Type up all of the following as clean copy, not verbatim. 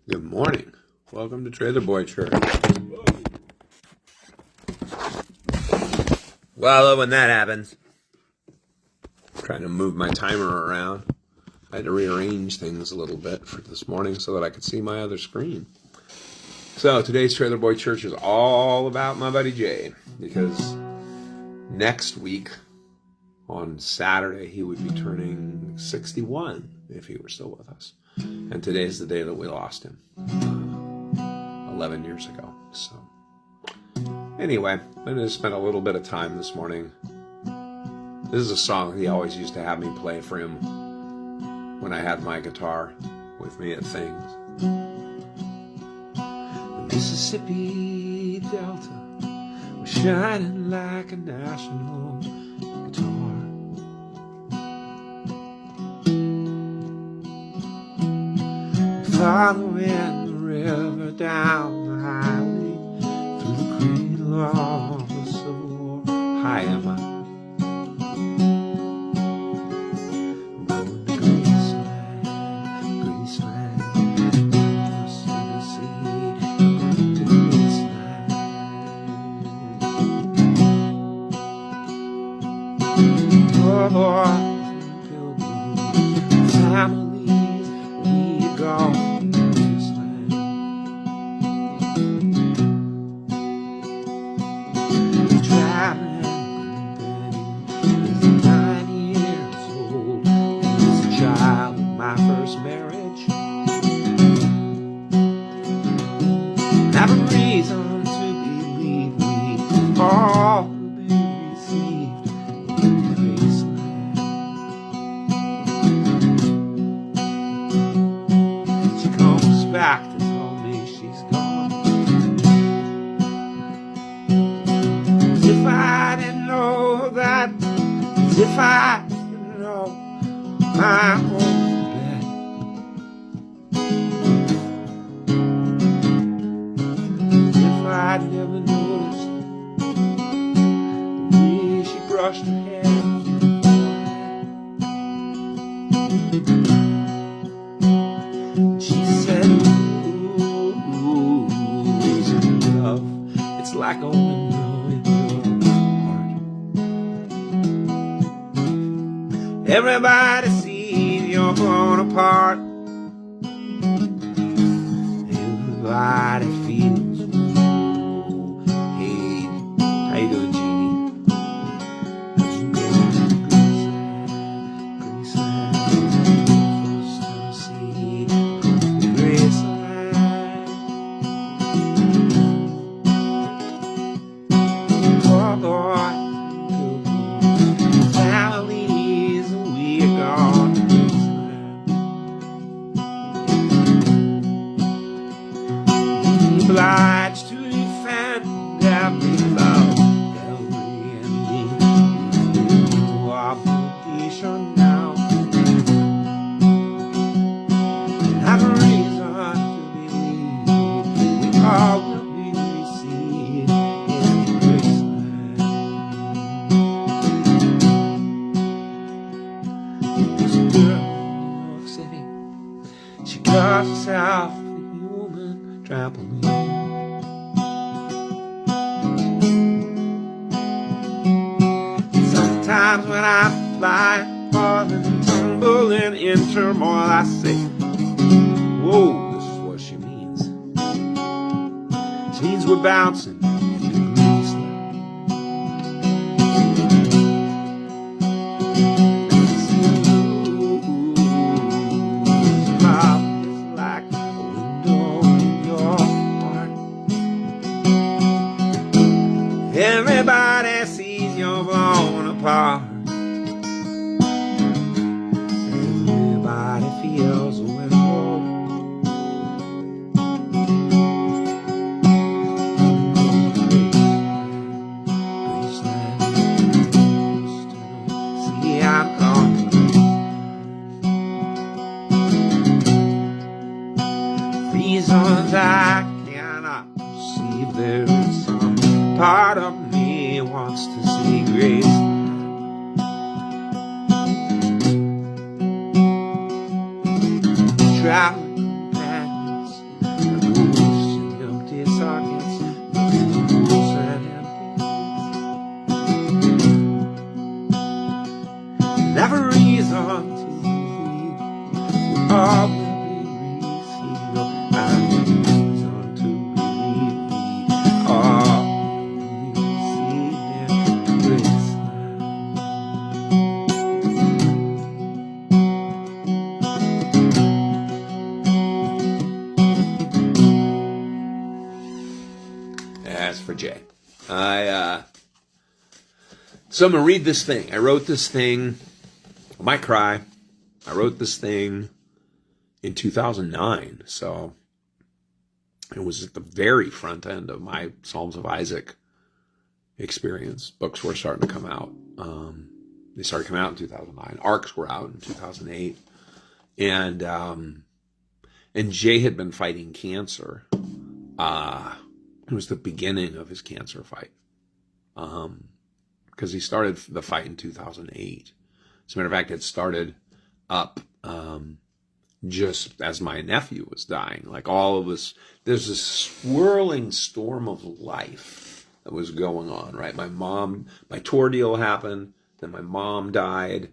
Good morning. Welcome to Trailer Boy Church. Well, I love when that happens. I'm trying to move my timer around. I had to rearrange things a little bit for this morning so that I could see my other screen. So today's Trailer Boy Church is all about my buddy Jay, because next week on Saturday he would be turning 61 if he were still with us. And today's the day that we lost him, 11 years ago. So anyway, I'm going to spend a little bit of time this morning. This is a song he always used to have me play for him when I had my guitar with me at things. The Mississippi Delta was shining like a national guitar. Following the river down the highway through the cradle of the Civil War. Hi, Emma. I'm going to Graceland, Tennessee. I'm going to Graceland. Oh, boys and pilgrims, families, we go. Back to tell me she's gone. As if I didn't know that, as if I didn't know my own bed. As if I'd never noticed the way she brushed her hair. She said, it's like a window in your heart. Everybody sees you're falling apart. Everybody feels. Hey, how you doing, Jeannie? Obliged to defend every love, every ending, no obligation now. And have a reason to believe we all will be received in Graceland. There's a girl in New York City, she calls herself a human trampoline. Sometimes when I fly, falling and tumbling in turmoil, I say, whoa, this is what she means. She means we're bouncing into Graceland. Like a window in your heart. Everybody sees you're blown apart. Everybody feels when home. See, I'm coming. Reasons I cannot perceive, there is some part of me wants to see grace. Traveling companions for Jay. So I'm going to read this thing. I wrote this thing, I might cry. I wrote this thing in 2009, so it was at the very front end of my Psalms of Isaac experience. Books were starting to come out. They started coming out in 2009. Arcs were out in 2008. And Jay had been fighting cancer. It was the beginning of his cancer fight. Because he started the fight in 2008. As a matter of fact, it started up just as my nephew was dying. Like all of us, there's this swirling storm of life that was going on, right? My tour deal happened, then my mom died,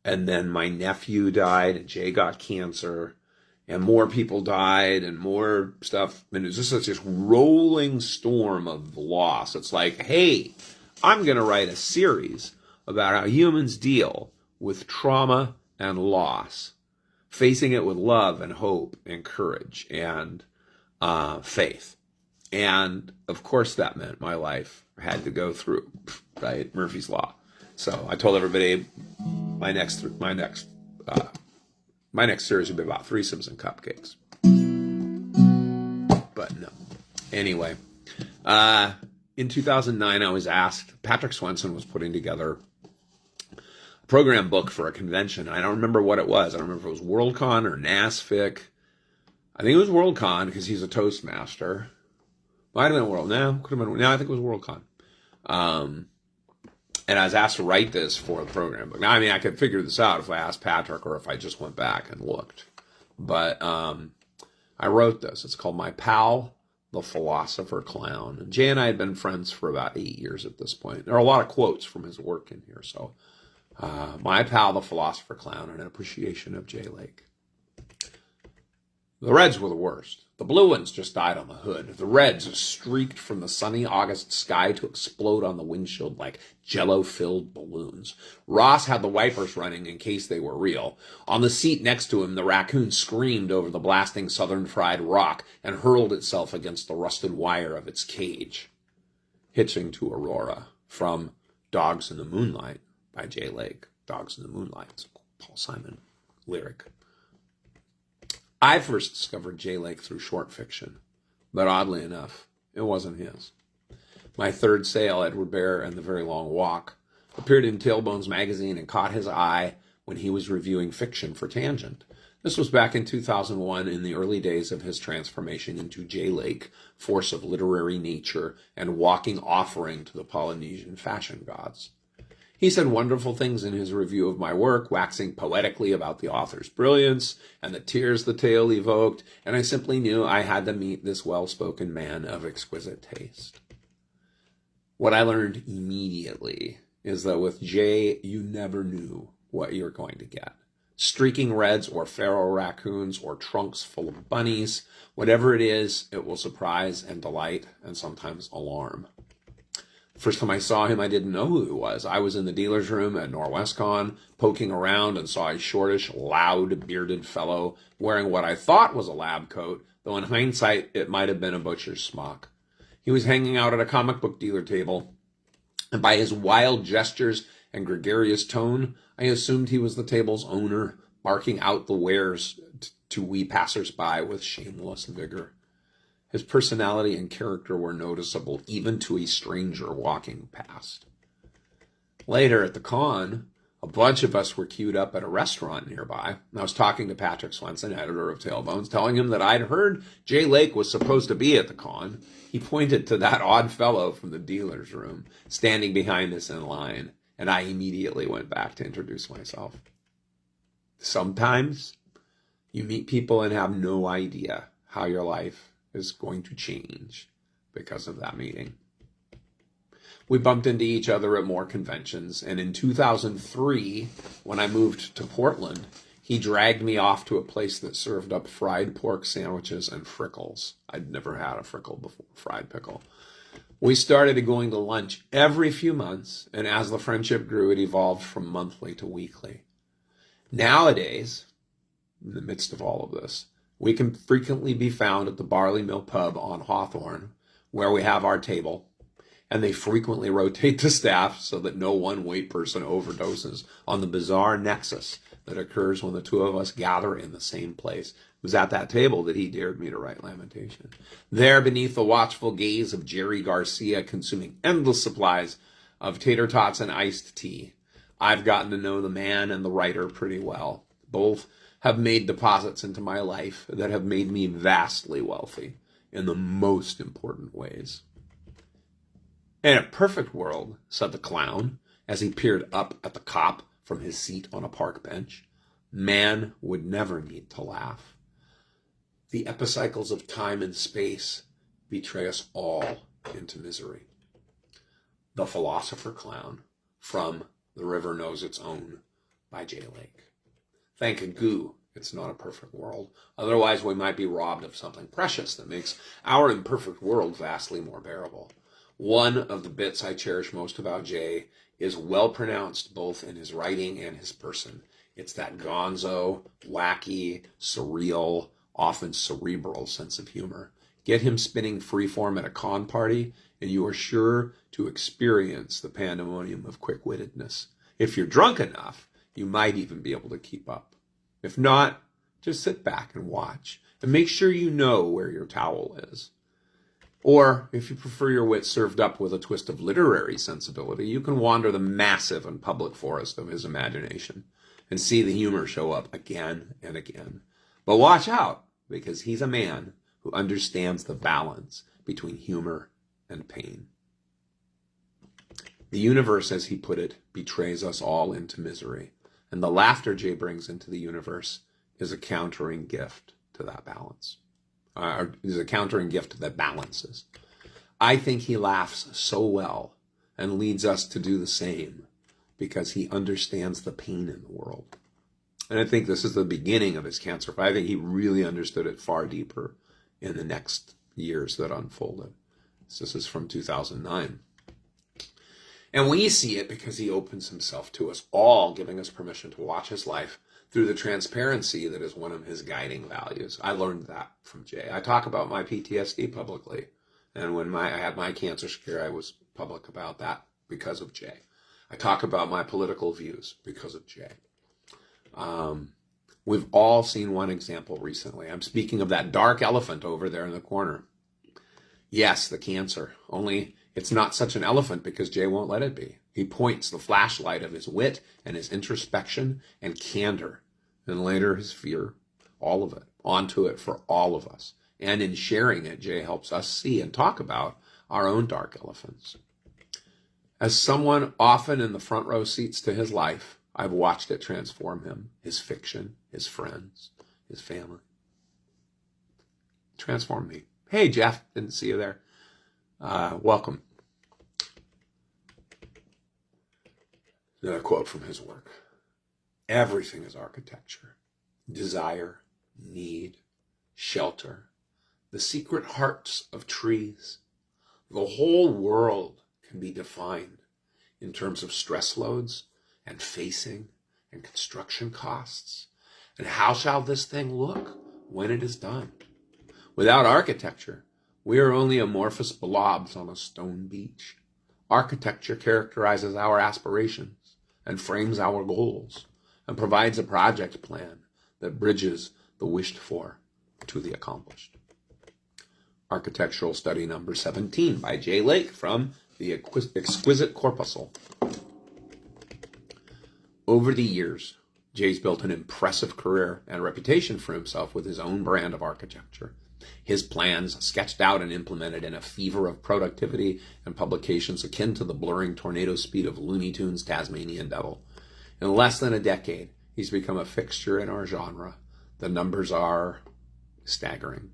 and then my nephew died, and Jay got cancer, and more people died, and more stuff. And it was just such this rolling storm of loss. It's like, hey, I'm going to write a series about how humans deal with trauma and loss, facing it with love and hope and courage and faith. And of course that meant my life had to go through, right, Murphy's Law. So I told everybody my next series would be about threesomes and cupcakes. But no. Anyway, in 2009, I was asked, Patrick Swenson was putting together a program book for a convention. I don't remember what it was. I don't remember if it was WorldCon or NASFIC. I think it was WorldCon because he's a Toastmaster. Might have been World. No, could have been. No, I think it was WorldCon. And I was asked to write this for the program book. Now, I mean, I could figure this out if I asked Patrick or if I just went back and looked. But I wrote this. It's called My Pal the Philosopher Clown. And Jay and I had been friends for about 8 years at this point. There are a lot of quotes from his work in here. So, My Pal the Philosopher Clown, and an appreciation of Jay Lake. The Reds were the worst. The blue ones just died on the hood. The Reds streaked from the sunny August sky to explode on the windshield like jello-filled balloons. Ross had the wipers running in case they were real. On the seat next to him, the raccoon screamed over the blasting southern fried rock and hurled itself against the rusted wire of its cage. Hitching to Aurora from Dogs in the Moonlight by Jay Lake. Dogs in the Moonlight. It's a Paul Simon lyric. I first discovered Jay Lake through short fiction, but oddly enough, it wasn't his. My third sale, Edward Bear and the Very Long Walk, appeared in Tailbones magazine and caught his eye when he was reviewing fiction for Tangent. This was back in 2001, in the early days of his transformation into Jay Lake, force of literary nature and walking offering to the Polynesian fashion gods. He said wonderful things in his review of my work, waxing poetically about the author's brilliance and the tears the tale evoked, and I simply knew I had to meet this well-spoken man of exquisite taste. What I learned immediately is that with Jay, you never knew what you were going to get. Streaking reds or feral raccoons or trunks full of bunnies, whatever it is, it will surprise and delight and sometimes alarm. First time I saw him, I didn't know who he was. I was in the dealer's room at Norwestcon, poking around, and saw a shortish, loud, bearded fellow wearing what I thought was a lab coat, though in hindsight, it might have been a butcher's smock. He was hanging out at a comic book dealer table, and by his wild gestures and gregarious tone, I assumed he was the table's owner, barking out the wares to we passers-by with shameless vigor. His personality and character were noticeable even to a stranger walking past. Later at the con, a bunch of us were queued up at a restaurant nearby. I was talking to Patrick Swenson, editor of Tailbones, telling him that I'd heard Jay Lake was supposed to be at the con. He pointed to that odd fellow from the dealer's room, standing behind us in line, and I immediately went back to introduce myself. Sometimes you meet people and have no idea how your life is going to change because of that meeting. We bumped into each other at more conventions, and in 2003, when I moved to Portland, he dragged me off to a place that served up fried pork sandwiches and frickles. I'd never had a frickle before, fried pickle. We started going to lunch every few months, and as the friendship grew, it evolved from monthly to weekly. Nowadays, in the midst of all of this, we can frequently be found at the Barley Mill Pub on Hawthorne, where we have our table, and they frequently rotate the staff so that no one wait person overdoses on the bizarre nexus that occurs when the two of us gather in the same place. It was at that table that he dared me to write Lamentation. There, beneath the watchful gaze of Jerry Garcia consuming endless supplies of tater tots and iced tea, I've gotten to know the man and the writer pretty well. Both have made deposits into my life that have made me vastly wealthy in the most important ways. In a perfect world, said the clown, as he peered up at the cop from his seat on a park bench, man would never need to laugh. The epicycles of time and space betray us all into misery. The Philosopher Clown, from The River Knows Its Own by Jay Lake. Thank goo, it's not a perfect world. Otherwise, we might be robbed of something precious that makes our imperfect world vastly more bearable. One of the bits I cherish most about Jay is well pronounced both in his writing and his person. It's that gonzo, wacky, surreal, often cerebral sense of humor. Get him spinning freeform at a con party, and you are sure to experience the pandemonium of quick-wittedness. If you're drunk enough, you might even be able to keep up. If not, just sit back and watch, and make sure you know where your towel is. Or, if you prefer your wit served up with a twist of literary sensibility, you can wander the massive and public forest of his imagination and see the humor show up again and again. But watch out, because he's a man who understands the balance between humor and pain. The universe, as he put it, betrays us all into misery, and the laughter Jay brings into the universe is a countering gift to that balance. Is a countering gift that balances. I think he laughs so well and leads us to do the same because he understands the pain in the world. And I think this is the beginning of his cancer. I think he really understood it far deeper in the next years that unfolded. This is from 2009. And we see it because he opens himself to us all, giving us permission to watch his life through the transparency that is one of his guiding values. I learned that from Jay. I talk about my PTSD publicly. And when I had my cancer scare, I was public about that because of Jay. I talk about my political views because of Jay. We've all seen one example recently. I'm speaking of that dark elephant over there in the corner. Yes, the cancer. Only it's not such an elephant because Jay won't let it be. He points the flashlight of his wit and his introspection and candor, and later his fear, all of it, onto it for all of us. And in sharing it, Jay helps us see and talk about our own dark elephants. As someone often in the front row seats to his life, I've watched it transform him, his fiction, his friends, his family. Transform me. Hey, Jeff, didn't see you there. Welcome. Another quote from his work. Everything is architecture. Desire, need, shelter, the secret hearts of trees. The whole world can be defined in terms of stress loads and facing and construction costs. And how shall this thing look when it is done? Without architecture, we are only amorphous blobs on a stone beach. Architecture characterizes our aspirations and frames our goals and provides a project plan that bridges the wished for to the accomplished. Architectural study number 17 by Jay Lake from The Exquisite Corpuscle. Over the years, Jay's built an impressive career and reputation for himself with his own brand of architecture. His plans, sketched out and implemented in a fever of productivity and publications akin to the blurring tornado speed of Looney Tunes' Tasmanian Devil. In less than a decade, he's become a fixture in our genre. The numbers are staggering.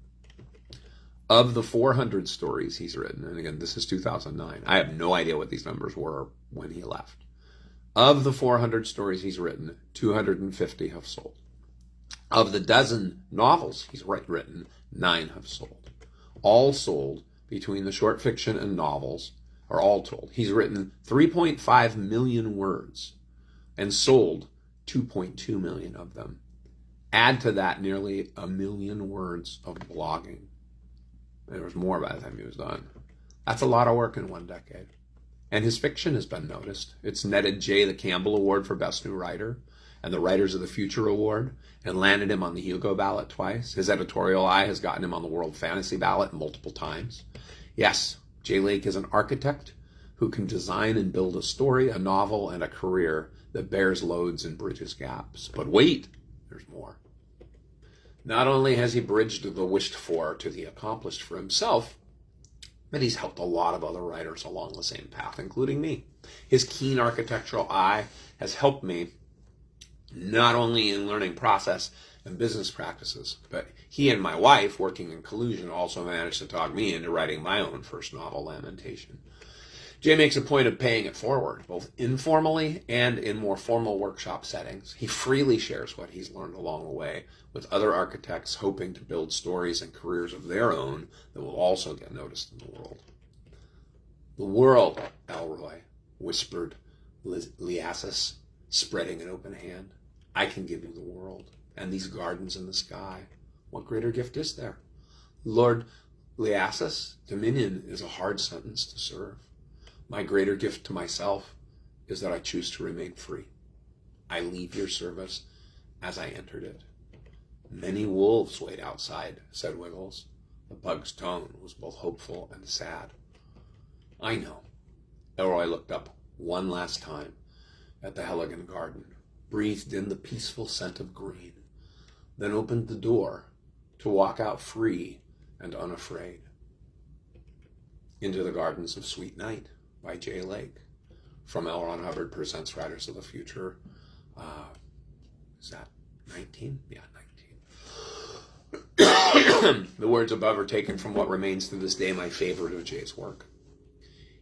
Of the 400 stories he's written, and again, this is 2009. I have no idea what these numbers were when he left. Of the 400 stories he's written, 250 have sold. Of the dozen novels he's written, 9 have sold. All sold between the short fiction and novels, are all told. He's written 3.5 million words and sold 2.2 million of them. Add to that nearly 1 million words of blogging. There was more by the time he was done. That's a lot of work in 1 decade. And his fiction has been noticed. It's netted Jay the Campbell Award for Best New Writer and the Writers of the Future Award, and landed him on the Hugo ballot twice. His editorial eye has gotten him on the World Fantasy ballot multiple times. Yes, Jay Lake is an architect who can design and build a story, a novel, and a career that bears loads and bridges gaps. But wait, there's more. Not only has he bridged the wished for to the accomplished for himself, but he's helped a lot of other writers along the same path, including me. His keen architectural eye has helped me not only in learning process and business practices, but he and my wife, working in collusion, also managed to talk me into writing my own first novel, Lamentation. Jay makes a point of paying it forward, both informally and in more formal workshop settings. He freely shares what he's learned along the way with other architects hoping to build stories and careers of their own that will also get noticed in the world. The world, Elroy, whispered Liasis, spreading an open hand. I can give you the world and these gardens in the sky. What greater gift is there? Lord Liasis, dominion is a hard sentence to serve. My greater gift to myself is that I choose to remain free. I leave your service as I entered it. Many wolves wait outside, said Wiggles. The bug's tone was both hopeful and sad. I know. Elroy looked up one last time at the Helligan garden, breathed in the peaceful scent of green, then opened the door to walk out free and unafraid into the gardens of Sweet Night by Jay Lake, from L. Ron Hubbard Presents Writers of the Future. Is that 19? Yeah, 19. The words above are taken from what remains to this day my favorite of Jay's work.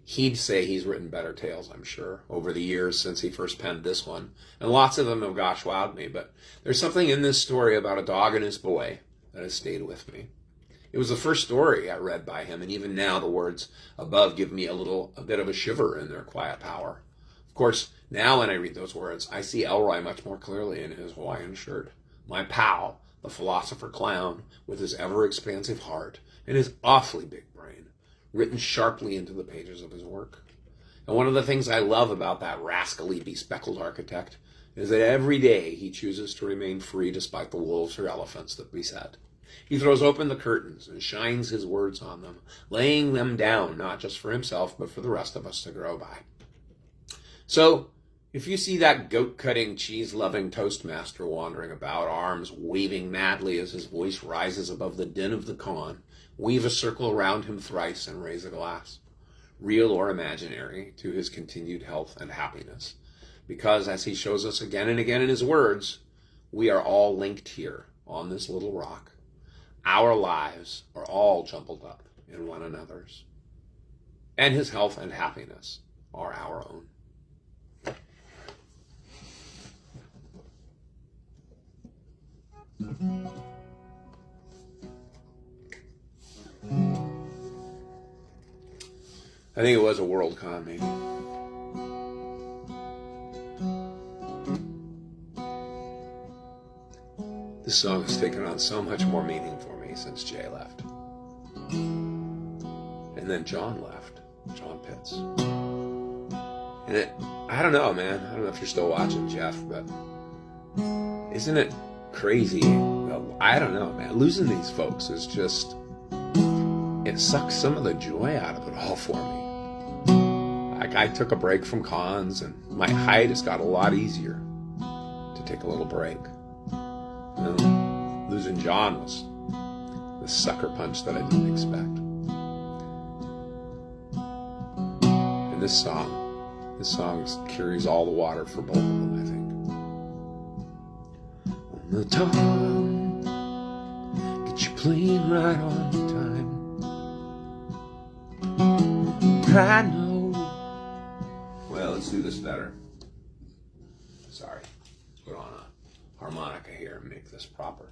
He'd say he's written better tales, I'm sure, over the years since he first penned this one, and lots of them have gosh wowed me, but there's something in this story about a dog and his boy that has stayed with me. It was the first story I read by him, and even now the words above give me a bit of a shiver in their quiet power. Of course, now when I read those words, I see Elroy much more clearly in his Hawaiian shirt. My pal, the philosopher clown, with his ever-expansive heart and his awfully big brain, written sharply into the pages of his work. And one of the things I love about that rascally, bespeckled architect is that every day he chooses to remain free despite the wolves or elephants that beset. He throws open the curtains and shines his words on them, laying them down not just for himself, but for the rest of us to grow by. So, if you see that goat-cutting, cheese-loving toastmaster wandering about, arms waving madly as his voice rises above the din of the con, weave a circle around him thrice and raise a glass, real or imaginary, to his continued health and happiness. Because, as he shows us again and again in his words, we are all linked here on this little rock. Our lives are all jumbled up in one another's. And his health and happiness are our own. I think it was a WorldCon, maybe. This song has taken on so much more meaning for me since Jay left. And then John left, John Pitts. And I don't know, man. I don't know if you're still watching, Jeff, but isn't it crazy? I don't know, man. Losing these folks is just, it sucks some of the joy out of it all for me. Like, I took a break from cons, and my hiatus got a lot easier to take a little break. Losing John was the sucker punch that I didn't expect. And this song carries all the water for both of them, I think. On the tongue, get you playing right on time. I know. Well, let's do this better. Sorry. Let's put on a harmonica here and make this proper.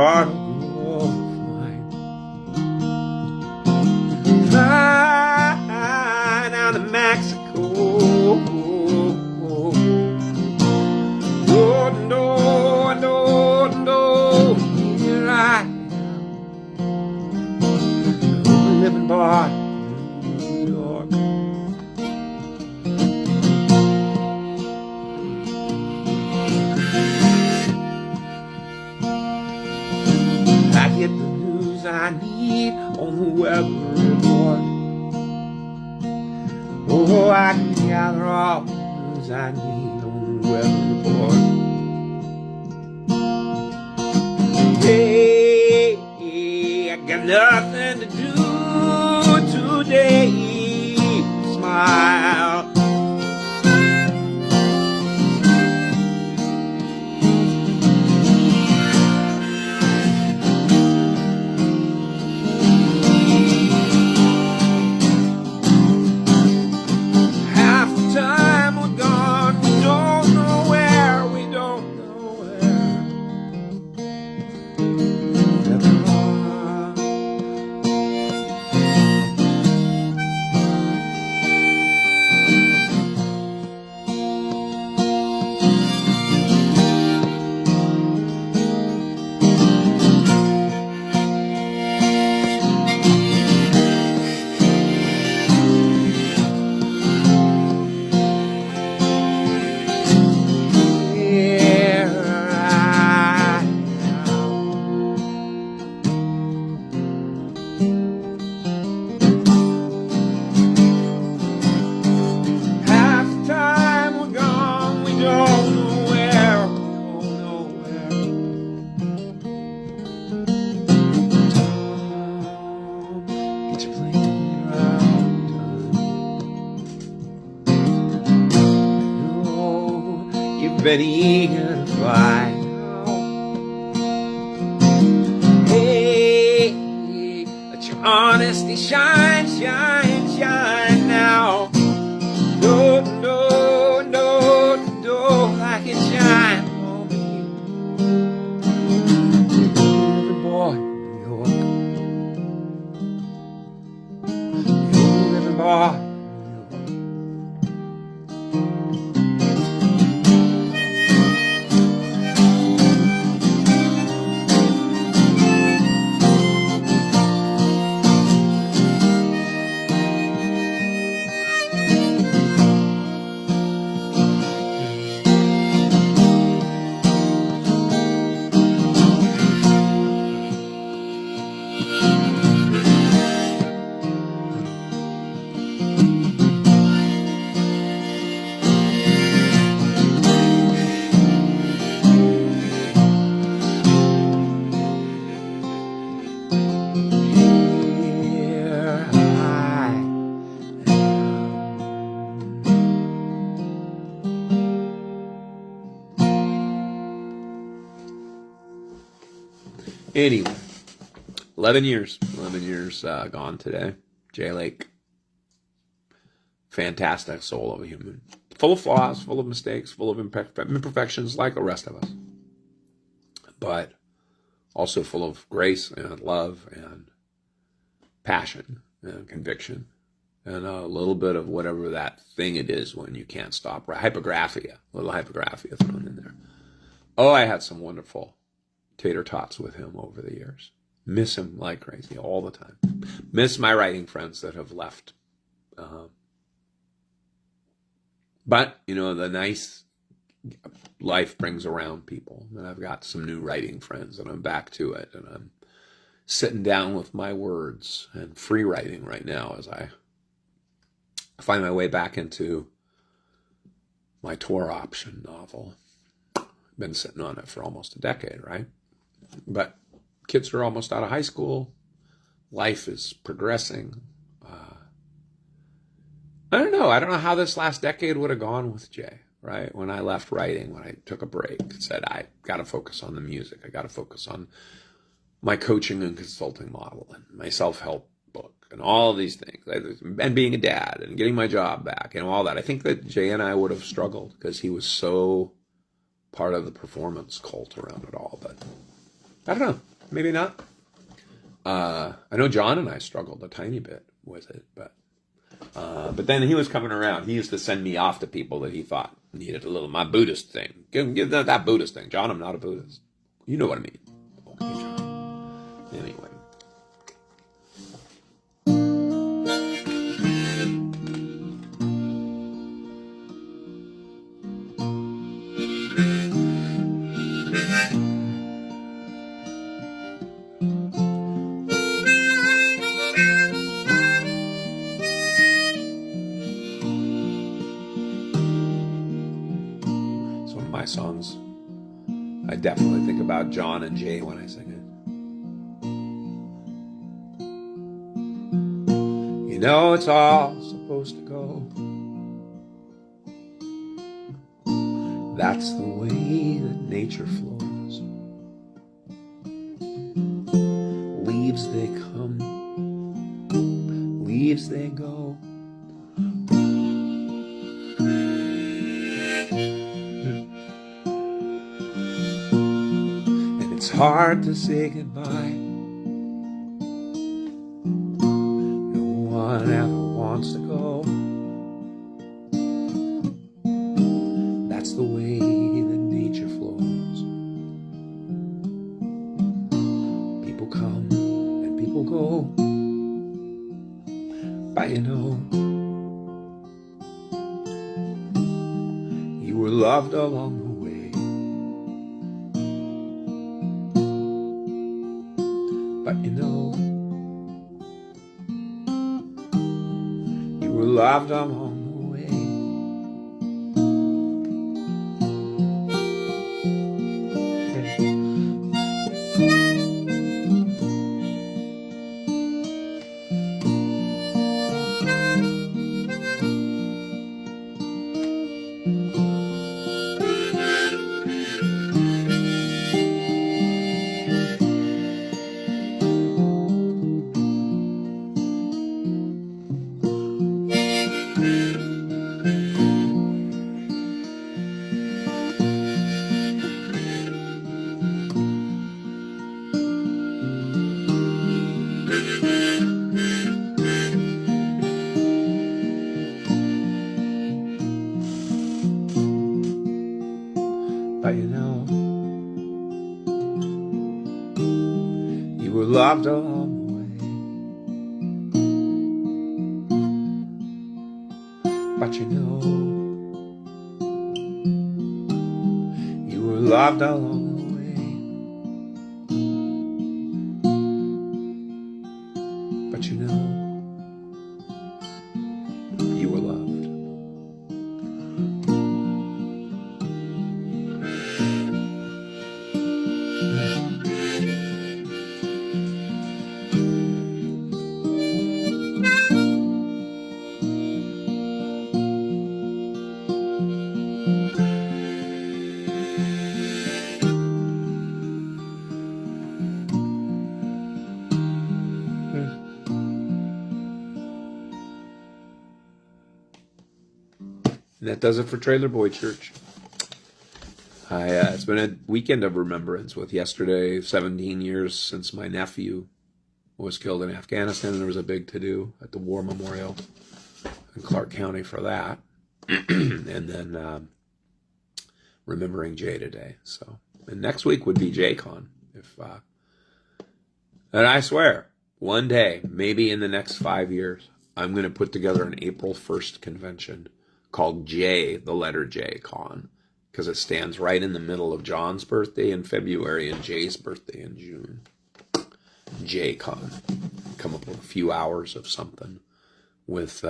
heart will fly. Fly down to Mexico. No, here I am, living boy in New York. I get the news I need on the weather report. Oh, I can gather all the news I need on the weather report. Hey, I got nothing to do today. Smile. Half the time we're gone, we don't know where, we don't know where. Been eager to fly. Hey, let your honesty shine, shine, shine now. No, no, no, no, like it shine on me. Living boy in New York. You're living boy. Anyway, 11 years gone today. Jay Lake, fantastic soul of a human. Full of flaws, full of mistakes, full of imperfections like the rest of us. But also full of grace and love and passion and conviction. And a little bit of whatever that thing it is when you can't stop. Hypographia, a little hypographia thrown in there. Oh, I had some wonderful tater tots with him over the years. Miss him like crazy all the time. Miss my writing friends that have left. But, you know, the nice life brings around people. And I've got some new writing friends and I'm back to it. And I'm sitting down with my words and free writing right now as I find my way back into my tour option novel. I've been sitting on it for almost a decade, right? But kids are almost out of high school. Life is progressing. I don't know. I don't know how this last decade would have gone with Jay, right? When I left writing, when I took a break, said, I got to focus on the music. I got to focus on my coaching and consulting model and my self-help book and all of these things. And being a dad and getting my job back and all that. I think that Jay and I would have struggled because he was so part of the performance cult around it all. But I don't know. maybe not. I know John and I struggled a tiny bit with it, but then he was coming around. He used to send me off to people that he thought needed a little, my Buddhist thing. Give that Buddhist thing. John, I'm not a Buddhist. You know what I mean. Okay, John. Anyway. It's one of my songs. I definitely think about John and Jay when I sing it. You know it's all supposed to go. That's the way that nature flows. Leaves they come, leaves they go. And it's hard to say goodbye. No one ever wants to go. That's the way that nature flows. People come and people go. But you know, you were loved along the way. But you know, you were loved along the way. But you know, you were loved along the way. But you know, you were loved along the way. But you know, you were loved. And that does it for Trailer Boy Church. It's been a weekend of remembrance with yesterday, 17 years since my nephew was killed in Afghanistan. And there was a big to-do at the War Memorial in Clark County for that. And then remembering Jay today. So, and next week would be JCon. And I swear, one day, maybe in the next 5 years, I'm going to put together an April 1st convention called J, the letter J Con, because it stands right in the middle of John's birthday in February and Jay's birthday in June. J Con. Come up with a few hours of something with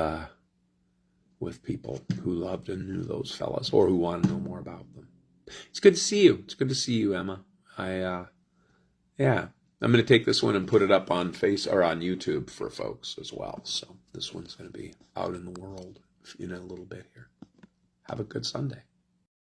people who loved and knew those fellas, or who want to know more about them. It's good to see you. It's good to see you, Emma. I'm going to take this one and put it up on on YouTube for folks as well. So this one's going to be out in the world in a little bit here. Have a good Sunday.